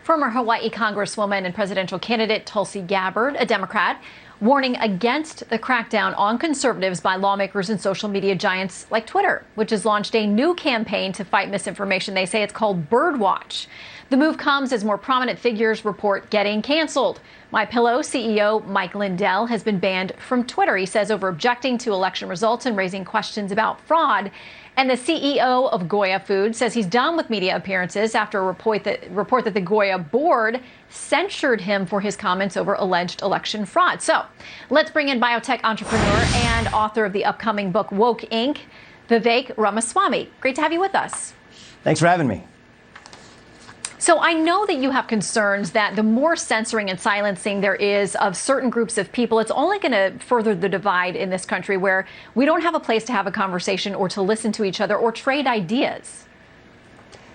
Former Hawaii Congresswoman and presidential candidate Tulsi Gabbard, a Democrat, warning against the crackdown on conservatives by lawmakers and social media giants like Twitter, which has launched a new campaign to fight misinformation. They say it's called Birdwatch. The move comes as more prominent figures report getting canceled. MyPillow CEO Mike Lindell has been banned from Twitter, he says, over objecting to election results and raising questions about fraud. And the CEO of Goya Foods says he's done with media appearances after a report that the Goya board censured him for his comments over alleged election fraud. So let's bring in biotech entrepreneur and author of the upcoming book Woke Inc., Vivek Ramaswamy. Great to have you with us. Thanks for having me. So I know that you have concerns that the more censoring and silencing there is of certain groups of people, it's only going to further the divide in this country where we don't have a place to have a conversation or to listen to each other or trade ideas.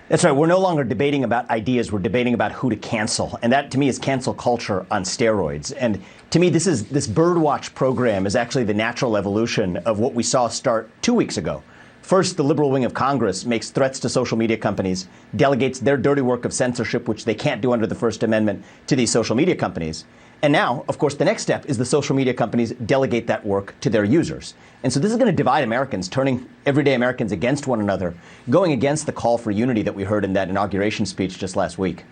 That's right. We're no longer debating about ideas. We're debating about who to cancel. And that, to me, is cancel culture on steroids. And to me, this Birdwatch program is actually the natural evolution of what we saw start 2 weeks ago. First, the liberal wing of Congress makes threats to social media companies, delegates their dirty work of censorship, which they can't do under the First Amendment, to these social media companies. And now, of course, the next step is the social media companies delegate that work to their users. And so this is going to divide Americans, turning everyday Americans against one another, going against the call for unity that we heard in that inauguration speech just last week.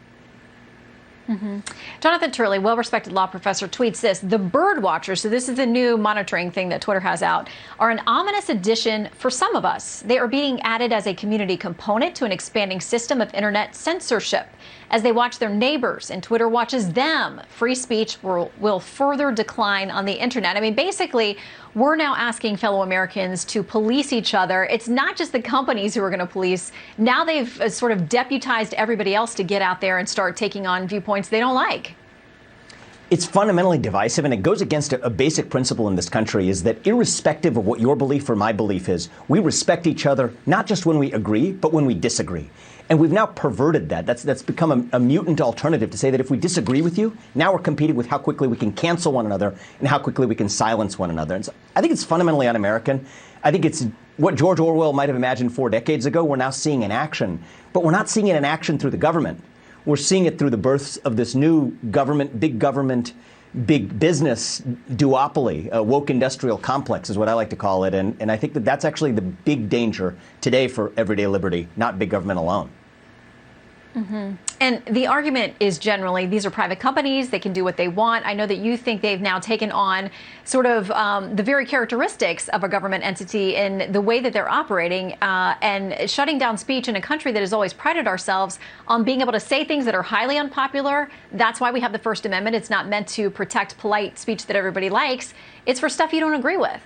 Jonathan Turley, well-respected law professor, tweets this: the bird watchers, so this is the new monitoring thing that Twitter has out, are an ominous addition for some of us. They are being added as a community component to an expanding system of internet censorship. As they watch their neighbors and Twitter watches them, free speech will further decline on the internet. I mean, basically, we're now asking fellow Americans to police each other. It's not just the companies who are going to police. Now they've sort of deputized everybody else to get out there and start taking on viewpoints they don't like. It's fundamentally divisive, and it goes against a basic principle in this country, is that irrespective of what your belief or my belief is, we respect each other, not just when we agree, but when we disagree. And we've now perverted that. That's become a mutant alternative to say that if we disagree with you, now we're competing with how quickly we can cancel one another and how quickly we can silence one another. And so I think it's fundamentally un-American. I think it's what George Orwell might have imagined 4 decades ago. We're now seeing in action, but we're not seeing it in action through the government. We're seeing it through the births of this new government, big business duopoly, a woke industrial complex is what I like to call it. And I think that that's actually the big danger today for everyday liberty, not big government alone. And the argument is generally these are private companies. They can do what they want. I know that you think they've now taken on sort of the very characteristics of a government entity in the way that they're operating and shutting down speech in a country that has always prided ourselves on being able to say things that are highly unpopular. That's why we have the First Amendment. It's not meant to protect polite speech that everybody likes. It's for stuff you don't agree with.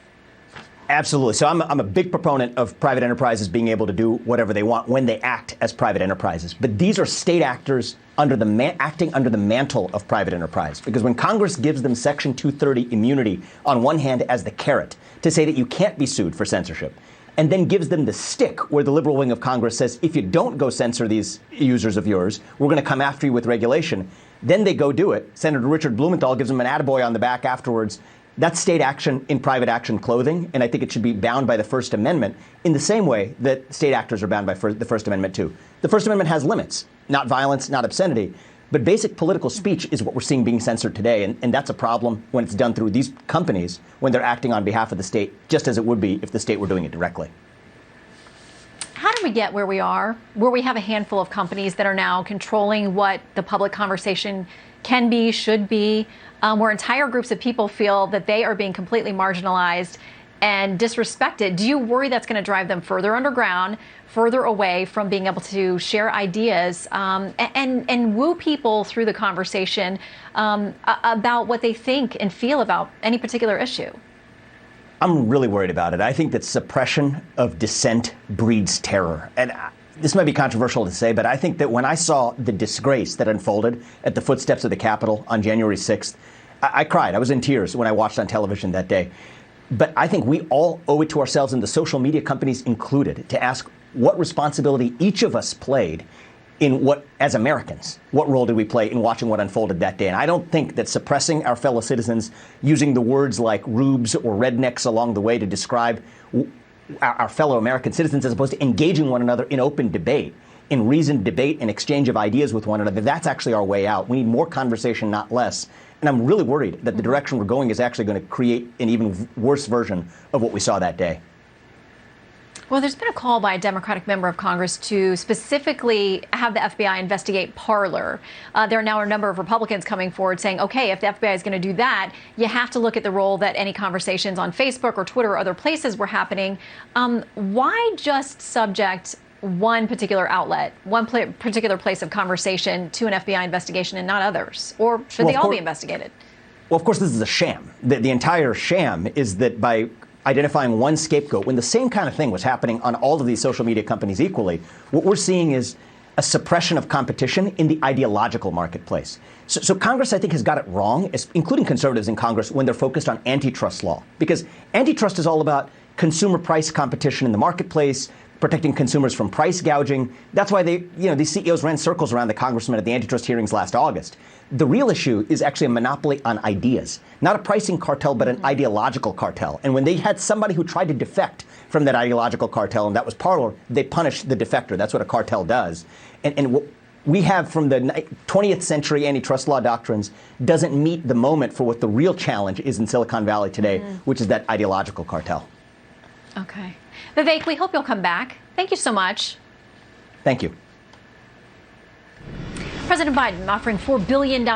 Absolutely. So I'm a big proponent of private enterprises being able to do whatever they want when they act as private enterprises. But these are state actors acting under the mantle of private enterprise. Because when Congress gives them Section 230 immunity on one hand as the carrot to say that you can't be sued for censorship, and then gives them the stick where the liberal wing of Congress says, if you don't go censor these users of yours, we're going to come after you with regulation. Then they go do it. Senator Richard Blumenthal gives them an attaboy on the back afterwards. That's state action in private action clothing, and I think it should be bound by the First Amendment in the same way that state actors are bound by the First Amendment too. The First Amendment has limits, not violence, not obscenity, but basic political speech is what we're seeing being censored today, and that's a problem when it's done through these companies when they're acting on behalf of the state, just as it would be if the state were doing it directly. How did we get where we are, where we have a handful of companies that are now controlling what the public conversation can be, should be, where entire groups of people feel that they are being completely marginalized and disrespected? Do you worry that's going to drive them further underground, further away from being able to share ideas and woo people through the conversation about what they think and feel about any particular issue? I'm really worried about it. I think that suppression of dissent breeds terror. And this might be controversial to say, but I think that when I saw the disgrace that unfolded at the footsteps of the Capitol on January 6th, I cried. I was in tears when I watched on television that day. But I think we all owe it to ourselves, and the social media companies included, to ask what responsibility each of us played in as Americans, what role did we play in watching what unfolded that day? And I don't think that suppressing our fellow citizens, using the words like rubes or rednecks along the way to describe our fellow American citizens as opposed to engaging one another in open debate, in reasoned debate and exchange of ideas with one another, that's actually our way out. We need more conversation, not less. And I'm really worried that the direction we're going is actually going to create an even worse version of what we saw that day. Well, there's been a call by a Democratic member of Congress to specifically have the FBI investigate Parler. There are now a number of Republicans coming forward saying, okay, if the FBI is going to do that, you have to look at the role that any conversations on Facebook or Twitter or other places were happening. Why just subject one particular outlet, one particular place of conversation to an FBI investigation and not others? Or should they all be investigated? Well, of course, this is a sham. The entire sham is that by identifying one scapegoat, when the same kind of thing was happening on all of these social media companies equally, what we're seeing is a suppression of competition in the ideological marketplace. So Congress, I think, has got it wrong, including conservatives in Congress, when they're focused on antitrust law. Because antitrust is all about consumer price competition in the marketplace, protecting consumers from price gouging. That's why these CEOs ran circles around the congressman at the antitrust hearings last August. The real issue is actually a monopoly on ideas, not a pricing cartel, but an ideological cartel. And when they had somebody who tried to defect from that ideological cartel, and that was Parler, they punished the defector. That's what a cartel does. And what we have from the 20th century antitrust law doctrines doesn't meet the moment for what the real challenge is in Silicon Valley today, which is that ideological cartel. Okay. Vivek, we hope you'll come back. Thank you so much. Thank you. President Biden offering $4 billion